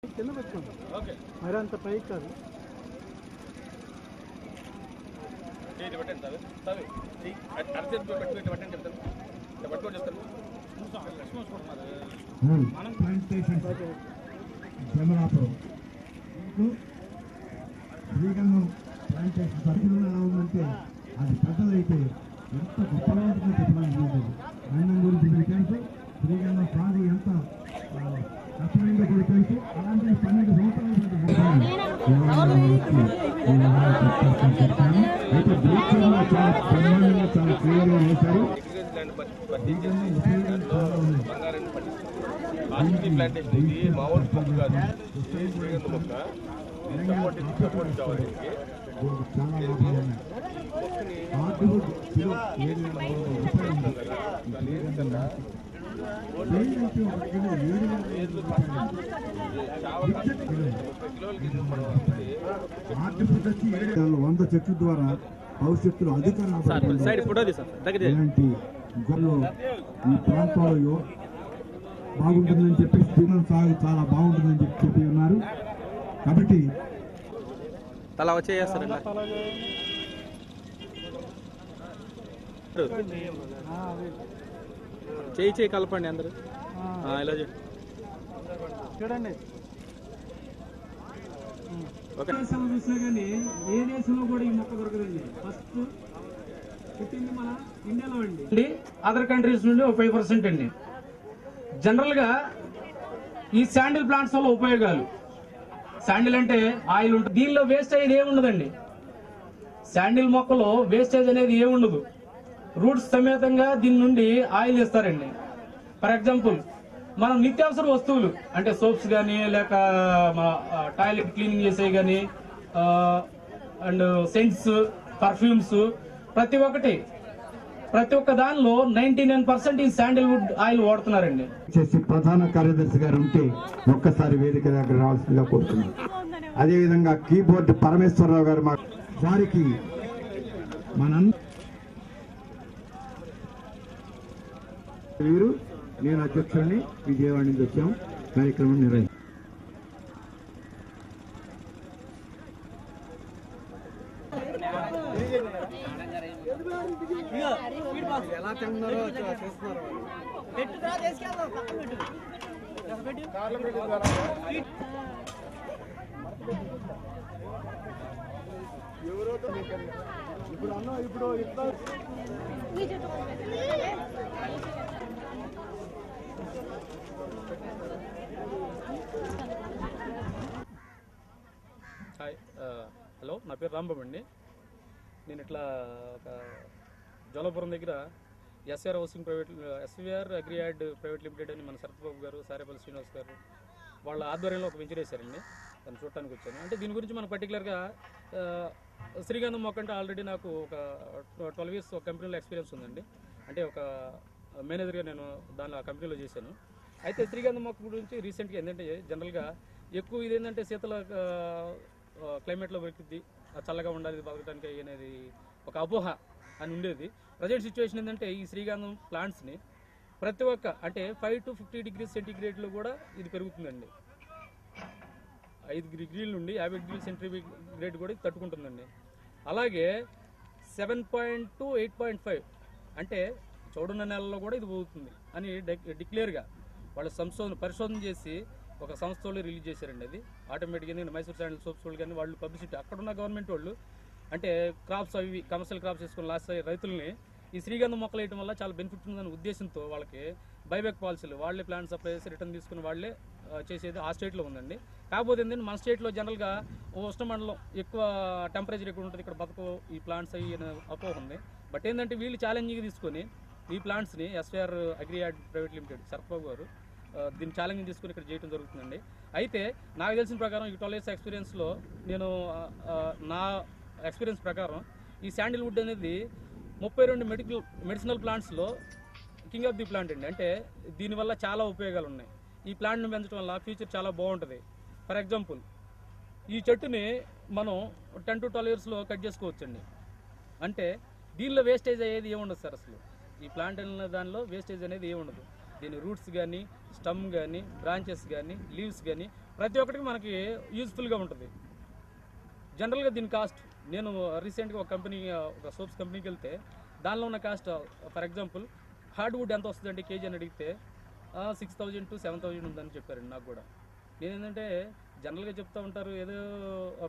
కింద పెట్టుకోండి. మరి అంత పైకి కాదు. శ్రీగంధం ప్లాంటేషన్ పరిశీలన ఎలా ఉందంటే అది పెద్దదైతే ఎంత గొప్పగా ఉంటుందో చెప్పడానికి లేదు. రంగం గురించి మీకు తెలుసు, శ్రీగంధం సాగు ఎంత కష్టమైందో కూడా తెలుసు. అలాంటి 12 సంవత్సరాల అయితే బ్రీచ్లో చాలా బ్రహ్మాండంగా చాలా క్లియర్గా వేశారు. చాలా లాభాలు ఉన్నాయి. హార్డ్వుడ్ కిలో 7,400 రూపాయలు ఉంది. ఏంటంటే ఒక కిలో 7,400 రూపాయలు. హార్డ్వుడ్ వచ్చి 100 చెట్ల ద్వారా భవిష్యత్తులో అధికారం ఇలాంటి గొడవలు ఈ ప్రాంతంలో బాగుంటుందని చెప్పి శ్రీగంధం సాగు చాలా బాగుంటుందని చెప్పి ఉన్నారు. కాబట్టి అలా వచ్చేస్తారండి. చేయి కలపండి అందరూ. ఇలా చూడండి. చూసినా కానీ ఏ దేశంలో కూడా ఈ మొక్క దొరకదండి. ఫస్ట్ పుట్టింది మన ఇండియాలో అండి. అదర్ కంట్రీస్ నుండి 5% అండి. జనరల్ గా ఈ శాండిల్ ప్లాంట్స్ వల్ల ఉపయోగాలు, శాండిల్ అంటే ఆయిల్ ఉంటుంది. దీనిలో వేస్టేజ్ ఏముండదండి. శాండిల్ మొక్కలో వేస్టేజ్ అనేది ఏముండదు. రూట్స్ సమేతంగా దీని నుండి ఆయిల్ ఇస్తారండి. ఫర్ ఎగ్జాంపుల్ మనం నిత్యావసర వస్తువులు అంటే సోప్స్ కానీ లేక టాయిలెట్ క్లీనింగ్ చేసేవి కానీ అండ్ సెంట్స్, పర్ఫ్యూమ్స్ ప్రతి ఒక్క దానిలో 99% ఈ శాండిల్వుడ్ ఆయిల్ వాడుతున్నారండి. ప్రధాన కార్యదర్శి గారు ఉంటే ఒక్కసారి వేదిక దగ్గర రావాల్సిందిగా కోరుతున్నాం. అదేవిధంగా కీబోర్డ్ పరమేశ్వరరావు గారు వారికి వీరు నేను అధ్యక్షుడిని విజయవాడ నుంచి వచ్చాం. కార్యక్రమం నిర్వహించాం. ఎలా తిన్నారో చూస్తున్నారు. ఇప్పుడు అన్న ఇప్పుడు హాయ్, హలో, నా పేరు రాంబాబు అండి. నేను ఇట్లా ఒక జోలాపురం దగ్గర ఎస్ఆర్ హౌసింగ్ ప్రైవేట్ ఎస్వీఆర్ అగ్రియాడ్ ప్రైవేట్ లిమిటెడ్ అని మన సరత్బాబు గారు, సారేపల్లి శ్రీనివాస్ గారు వాళ్ళ ఆధ్వర్యంలో ఒక వెంచర్ వేశారండి. దాన్ని చూడటానికి వచ్చాను. అంటే దీని గురించి మనం పర్టికులర్గా శ్రీగంధం మొక్క అంటే ఆల్రెడీ నాకు ఒక 12 years ఒక కంపెనీలో ఎక్స్పీరియన్స్ ఉందండి. అంటే ఒక మేనేజర్గా నేను దానిలో ఆ కంపెనీలో చేశాను. అయితే శ్రీగంధం మొక్క గురించి రీసెంట్గా ఏంటంటే జనరల్గా ఎక్కువ ఇదేంటంటే శీతల క్లైమేట్లో బతుకుద్ది, చల్లగా ఉండాలి బతకడానికి అనేది ఒక అపోహ అని ఉండేది. ప్రజెంట్ సిచ్యువేషన్ ఏంటంటే ఈ శ్రీగంధం ప్లాంట్స్ని ప్రతి ఒక్క అంటే 5 to 50 degrees సెంటీగ్రేడ్లో కూడా ఇది పెరుగుతుందండి. 5 degrees నుండి 50 degrees సెంటీగ్రేడ్ కూడా ఇది తట్టుకుంటుందండి. అలాగే 7.2 8.5 అంటే చౌడున్న నెలలో కూడా ఇది పోతుంది అని డిక్లేర్గా వాళ్ళు పరిశోధన చేసి ఒక సంస్థ వాళ్ళు రిలీజ్ చేశారండి. అది ఆటోమేటిక్గా మైసూర్ శాండిల్ సోప్స్ వాళ్ళు కానీ వాళ్ళు పబ్లిసిటీ అక్కడున్న గవర్నమెంట్ వాళ్ళు అంటే క్రాప్స్ అవి కమర్షియల్ క్రాప్స్ చేసుకుని లాస్ట్ రైతుల్ని ఈ శ్రీగంధం మొక్కలు వేయడం వల్ల చాలా బెనిఫిట్ ఉందనే ఉద్దేశంతో వాళ్ళకి బైబ్యాక్ పాలసీలు వాళ్ళే ప్లాంట్ సప్లై చేసి రిటర్న్ తీసుకుని వాళ్ళే చేసేది ఆ స్టేట్లో ఉందండి. కాకపోతే ఏంటంటే మన స్టేట్లో జనరల్గా ఉష్ణమండలం ఎక్కువ టెంపరేచర్ ఎక్కువ ఉంటుంది, ఇక్కడ బతుకు ఈ ప్లాంట్స్ అయ్యి అపోహ ఉంది. బట్ ఏంటంటే వీళ్ళు ఛాలెంజింగ్ తీసుకొని ఈ ప్లాంట్స్ని ఎస్వీఆర్ అగ్రియాడ్ ప్రైవేట్ లిమిటెడ్ సరత్బాబు గారు దీన్ని ఛాలెంజింగ్ తీసుకుని ఇక్కడ చేయడం జరుగుతుందండి. అయితే నాకు తెలిసిన ప్రకారం ఈ 12 years ఎక్స్పీరియన్స్లో నేను నా ఎక్స్పీరియన్స్ ప్రకారం ఈ శాండిల్వుడ్ అనేది 32 మెడిసినల్ ప్లాంట్స్లో కింగ్ ఆఫ్ ది ప్లాంట్ అండి. అంటే దీనివల్ల చాలా ఉపయోగాలు ఉన్నాయి. ఈ ప్లాంట్ని పెంచడం వల్ల ఫ్యూచర్ చాలా బాగుంటుంది. ఫర్ ఎగ్జాంపుల్ ఈ చెట్టుని మనం 10 to 12 yearsలో కట్ చేసుకోవచ్చండి. అంటే దీనిలో వేస్టేజ్ అయ్యేది ఏముండదు సార్. అసలు ఈ ప్లాంట్ అనే దానిలో వేస్టేజ్ అనేది ఏముండదు. దీని రూట్స్ కానీ, స్టమ్ కానీ, బ్రాంచెస్ కానీ, లీవ్స్ కానీ ప్రతి ఒక్కటికి మనకి యూజ్ఫుల్గా ఉంటుంది. జనరల్గా దీని కాస్ట్ నేను రీసెంట్గా ఒక సోప్స్ కంపెనీకి వెళ్తే దానిలో ఉన్న కాస్ట్ ఫర్ ఎగ్జాంపుల్ హార్డ్వుడ్ ఎంత వస్తుందండి కేజీ అని అడిగితే 6,000 to 7,000 ఉందని చెప్పారండి నాకు కూడా. నేనేంటంటే జనరల్గా చెప్తూ ఉంటారు ఏదో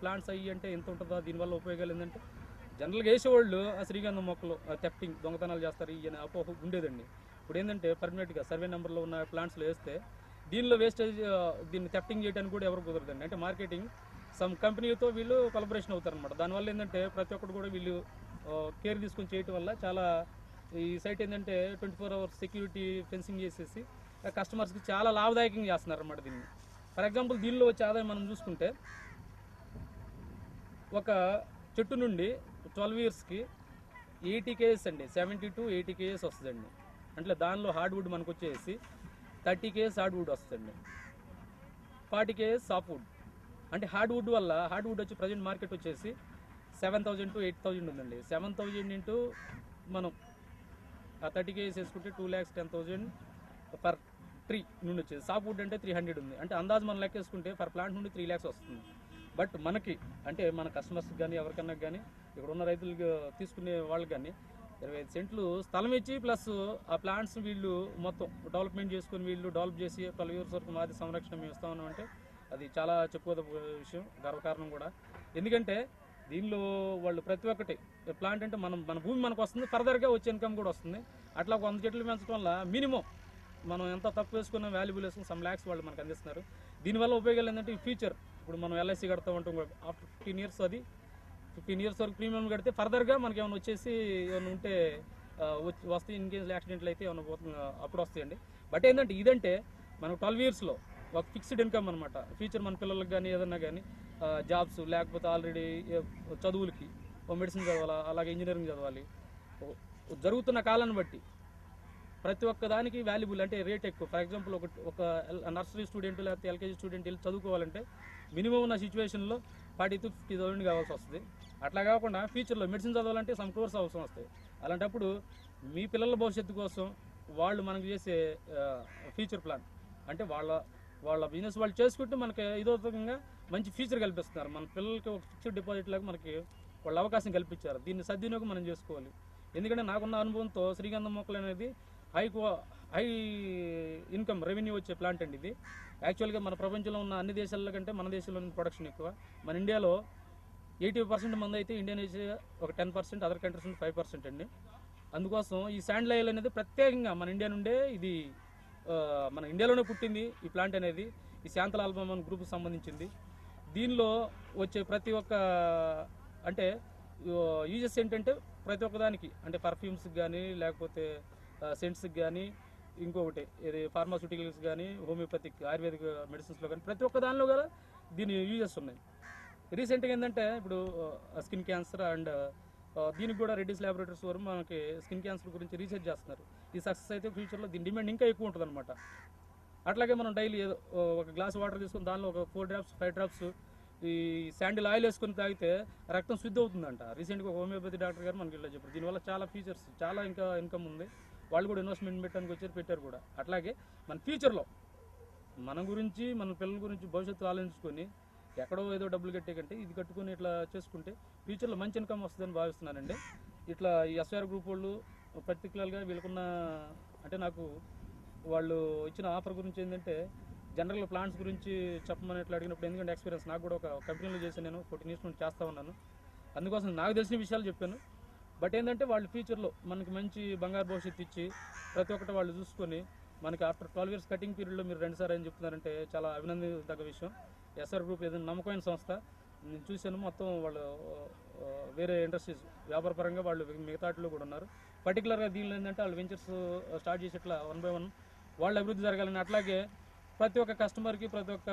ప్లాంట్స్ అయ్యి అంటే ఎంత ఉంటుందో దీనివల్ల ఉపయోగాలు ఏంటంటే జనరల్గా వేసేవాళ్ళు ఆ శ్రీగంధం మొక్కలు తెప్టింగ్ దొంగతనాలు చేస్తారు ఈయన అపోహ ఉండేదండి. ఇప్పుడు ఏంటంటే పర్మనెంట్గా సర్వే నెంబర్లో ఉన్న ప్లాంట్స్లో వేస్తే దీనిలో వేస్టేజ్ దీన్ని తెప్టింగ్ చేయడానికి కూడా ఎవరు కుదరదండి. అంటే మార్కెటింగ్ సమ్ కంపెనీతో వీళ్ళు కొలబరేషన్ అవుతారనమాట. దానివల్ల ఏంటంటే ప్రతి ఒక్కరు కూడా వీళ్ళు కేర్ తీసుకొని చేయటం వల్ల చాలా ఈ సైట్ ఏంటంటే 24 hours సెక్యూరిటీ ఫెన్సింగ్ చేసేసి కస్టమర్స్కి చాలా లాభదాయకంగా చేస్తున్నారు అన్నమాట దీన్ని. ఫర్ ఎగ్జాంపుల్ దీనిలో వచ్చే ఆదాయం మనం చూసుకుంటే ఒక చెట్టు నుండి 12 yearsకి 80 kgs అండి, 70 to 80 kgs వస్తుందండి. అంటే దానిలో హార్డ్వుడ్ మనకు వచ్చేసి 30 kgs హార్డ్వుడ్ వస్తుందండి, 40 kgs సాఫ్ట్వుడ్. అంటే హార్డ్వుడ్ వల్ల హార్డ్వుడ్ వచ్చి ప్రజెంట్ మార్కెట్ వచ్చేసి 7,000 to 8,000 ఉందండి. 7,000 ఇంటూ మనం 30 kgs వేసుకుంటే 2,10,000 పర్ ట్రీ నుండి వచ్చేది. సాఫ్ట్వుడ్ అంటే 300 ఉంది. అంటే అందాజు మనం లెక్క వేసుకుంటే పర్ ప్లాంట్ నుండి 3 lakhs వస్తుంది. బట్ మనకి అంటే మన కస్టమర్స్కి కానీ ఎవరికన్నా కానీ ఇక్కడ ఉన్న రైతులకు తీసుకునే వాళ్ళకి కానీ 25 సెంట్లు స్థలం ఇచ్చి ప్లస్ ఆ ప్లాంట్స్ వీళ్ళు మొత్తం డెవలప్మెంట్ చేసుకుని వీళ్ళు డెవలప్ చేసి 12 years వరకు మాది సంరక్షణ మేము ఇస్తామన్నాం అంటే అది చాలా చెప్పుకోదగ్గ విషయం, గర్వకారణం కూడా. ఎందుకంటే దీనిలో వాళ్ళు ప్రతి ఒక్కటి ప్లాంట్ అంటే మన భూమి మనకు వస్తుంది, ఫర్దర్గా వచ్చే ఇన్కమ్ కూడా వస్తుంది. అట్లా 100 చెట్లు పెంచడం వల్ల మినిమం మనం ఎంత తక్కువ వేసుకున్న వాల్యుబుల్ వేసుకుని సమ్ ల్యాక్స్ వాళ్ళు మనకు అందిస్తున్నారు. దీనివల్ల ఉపయోగాలు ఏంటంటే ఈ ఫ్యూచర్ ఇప్పుడు మనం ఎల్ఐసి కడతా ఉంటాం ఆఫ్టర్ 15 years అది 15 years వరకు ప్రీమియం కడితే ఫర్దర్గా మనకి ఏమైనా వచ్చేసి ఏమైనా ఉంటే వస్తాయి. ఇన్ కేసు యాక్సిడెంట్లు అయితే ఏమైనా అప్పుడు వస్తాయండి. బట్ ఏంటంటే ఇదంటే మనకు 12 yearsలో ఒక ఫిక్స్డ్ ఇన్కమ్ అనమాట. ఫ్యూచర్ మన పిల్లలకు కానీ ఏదన్నా కానీ జాబ్స్ లేకపోతే ఆల్రెడీ చదువులకి మెడిసిన్ చదవాలా, అలాగే ఇంజనీరింగ్ చదవాలి, జరుగుతున్న కాలాన్ని బట్టి ప్రతి ఒక్క దానికి వాల్యుబుల్ అంటే రేట్ ఎక్కువ. ఫర్ ఎగ్జాంపుల్ ఒక నర్సరీ స్టూడెంట్ లేకపోతే ఎల్కేజీ స్టూడెంట్ వెళ్ళి చదువుకోవాలంటే మినిమం ఉన్న సిచ్యువేషన్లో 40,000 to 50,000 కావాల్సి వస్తుంది. అట్లా కాకుండా ఫ్యూచర్లో మెడిసిన్ చదవాలంటే సమ్ కోర్స్ అవసరం వస్తాయి. అలాంటప్పుడు మీ పిల్లల భవిష్యత్తు కోసం వాళ్ళు మనకు చేసే ఫ్యూచర్ ప్లాన్ అంటే వాళ్ళ బిజినెస్ వాళ్ళు చేసుకుంటూ మనకి ఇదోతంగా మంచి ఫ్యూచర్ కల్పిస్తున్నారు. మన పిల్లలకి ఒక ఫిక్స్డ్ డిపాజిట్ లాగా మనకి వాళ్ళు అవకాశం కల్పించారు. దీన్ని సద్వినియోగం మనం చేసుకోవాలి. ఎందుకంటే నాకున్న అనుభవంతో శ్రీగంధం మొక్కలు అనేది హై ఇన్కమ్ రెవెన్యూ వచ్చే ప్లాంట్ అండి. ఇది యాక్చువల్గా మన ప్రపంచంలో ఉన్న అన్ని దేశాల కంటే మన దేశంలో ప్రొడక్షన్ ఎక్కువ. మన ఇండియాలో 80% మంది అయితే ఇండోనేషియా ఒక 10%, అదర్ కంట్రీస్ నుండి 5% అండి. అందుకోసం ఈ శాండ్ ఆయిల్ అనేది ప్రత్యేకంగా మన ఇండియా నుండే ఇది మన ఇండియాలోనే పుట్టింది ఈ ప్లాంట్ అనేది. ఈ శాంతల ఆల్బమ్ అనే గ్రూప్కి సంబంధించింది. దీనిలో వచ్చే ప్రతి ఒక్క అంటే యూజెస్ ఏంటంటే ప్రతి ఒక్కదానికి అంటే పర్ఫ్యూమ్స్కి కానీ లేకపోతే సెంట్స్కి కానీ ఇంకొకటి ఇది ఫార్మాస్యూటికల్స్ కానీ హోమియోపతిక్ ఆయుర్వేదిక్ మెడిసిన్స్లో కానీ ప్రతి ఒక్క దానిలో కూడా దీని యూజెస్ ఉన్నాయి. రీసెంట్గా ఏంటంటే ఇప్పుడు స్కిన్ క్యాన్సర్ అండ్ దీనికి కూడా రెడ్డిస్ ల్యాబొరేటరీస్ వారు మనకి స్కిన్ క్యాన్సర్ గురించి రీసెర్చ్ చేస్తున్నారు. ఈ సక్సెస్ అయితే ఫ్యూచర్లో దీని డిమాండ్ ఇంకా ఎక్కువ ఉంటుంది అనమాట. అట్లాగే మనం డైలీ ఒక గ్లాస్ వాటర్ తీసుకుని దానిలో ఒక 4 drops 5 drops ఈ శాండిల్ ఆయిల్ వేసుకుని తాగితే రక్తం శుద్ధి అవుతుందంట. రీసెంట్గా ఒక హోమియోపతి డాక్టర్ గారు మనకి ఇలా చెప్పారు. దీనివల్ల చాలా ఫీచర్స్ చాలా ఇంకా ఇన్కమ్ ఉంది. వాళ్ళు కూడా ఇన్వెస్ట్మెంట్ పెట్టడానికి వచ్చారు, పెట్టారు కూడా. అట్లాగే మన ఫ్యూచర్లో మన గురించి మన పిల్లల గురించి భవిష్యత్తు ఆలోచించుకొని ఎక్కడో ఏదో డబ్బులు కట్టే కంటే ఇది కట్టుకుని ఇట్లా చేసుకుంటే ఫ్యూచర్లో మంచి ఇన్కమ్ వస్తుందని భావిస్తున్నానండి. ఇట్లా ఈ ఎస్ఆర్ గ్రూప్ వాళ్ళు పర్టికులర్గా వీళ్ళకున్న అంటే నాకు వాళ్ళు ఇచ్చిన ఆఫర్ గురించి ఏంటంటే జనరల్గా ప్లాంట్స్ గురించి చెప్పమని ఇట్లా అడిగినప్పుడు ఎందుకంటే ఎక్స్పీరియన్స్ నాకు కూడా ఒక కంపెనీలో చేశాను, నేను 14 years నుండి చేస్తూ ఉన్నాను. అందుకోసం నాకు తెలిసిన విషయాలు చెప్పాను. బట్ ఏంటంటే వాళ్ళు ఫ్యూచర్లో మనకి మంచి బంగారు భవిష్యత్తు ఇచ్చి ప్రతి ఒక్కటి వాళ్ళు చూసుకొని మనకి ఆఫ్టర్ 12 years కటింగ్ పీరియడ్లో మీరు 2 సార్లు అని చెప్తున్నారంటే చాలా అభినందించదగ్గ విషయం. ఎస్ఆర్ గ్రూప్ ఏదైనా నమ్మకమైన సంస్థ. నేను చూశాను మొత్తం వాళ్ళు వేరే ఇండస్ట్రీస్ వ్యాపారపరంగా వాళ్ళు మిగతాటిలో కూడా ఉన్నారు. పర్టికులర్గా దీనిలో ఏంటంటే వాళ్ళు వెంచర్స్ స్టార్ట్ చేసి ఇట్లా 1 by 1 వాళ్ళు అభివృద్ధి జరగాలని అట్లాగే ప్రతి ఒక్క కస్టమర్కి ప్రతి ఒక్క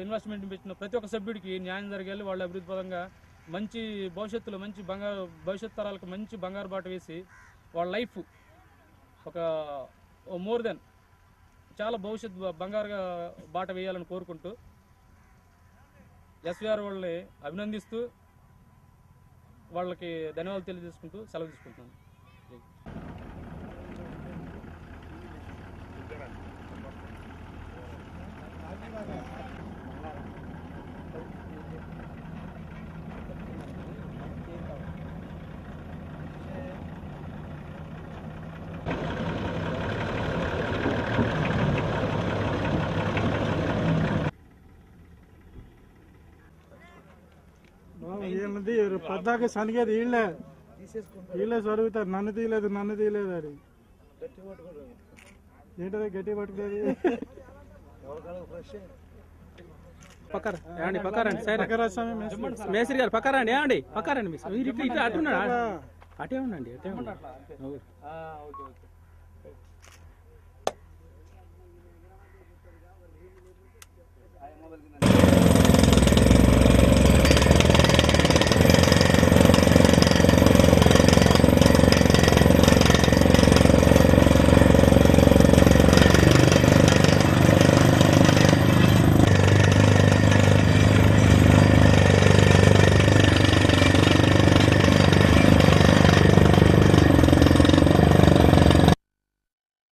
ఇన్వెస్ట్మెంట్ పెట్టిన ప్రతి ఒక్క సభ్యుడికి న్యాయం జరగాలి. వాళ్ళ అభివృద్ధి పరంగా మంచి భవిష్యత్తులో మంచి భవిష్యత్ తరాలకు మంచి బంగారు బాట వేసి వాళ్ళ లైఫ్ ఒక మోర్ దెన్ చాలా భవిష్యత్తు బంగారుగా బాట వేయాలని కోరుకుంటూ ఎస్వీఆర్ వాళ్ళని అభినందిస్తూ వాళ్ళకి ధన్యవాదాలు తెలియజేసుకుంటూ సెలవు తీసుకుంటున్నాను. ఏమది పద్దాక సనిగేది వీళ్ళే సరుగుతారు. నన్ను తీయలేదు అది ఏంటది గట్టి పట్టుకునేది. పక్కరండి మేస్త్రి గారు పక్కరండి. ఏమండి పక్కరండి మీరు ఇట్లా అటున్నాడు. అటే ఉండండి.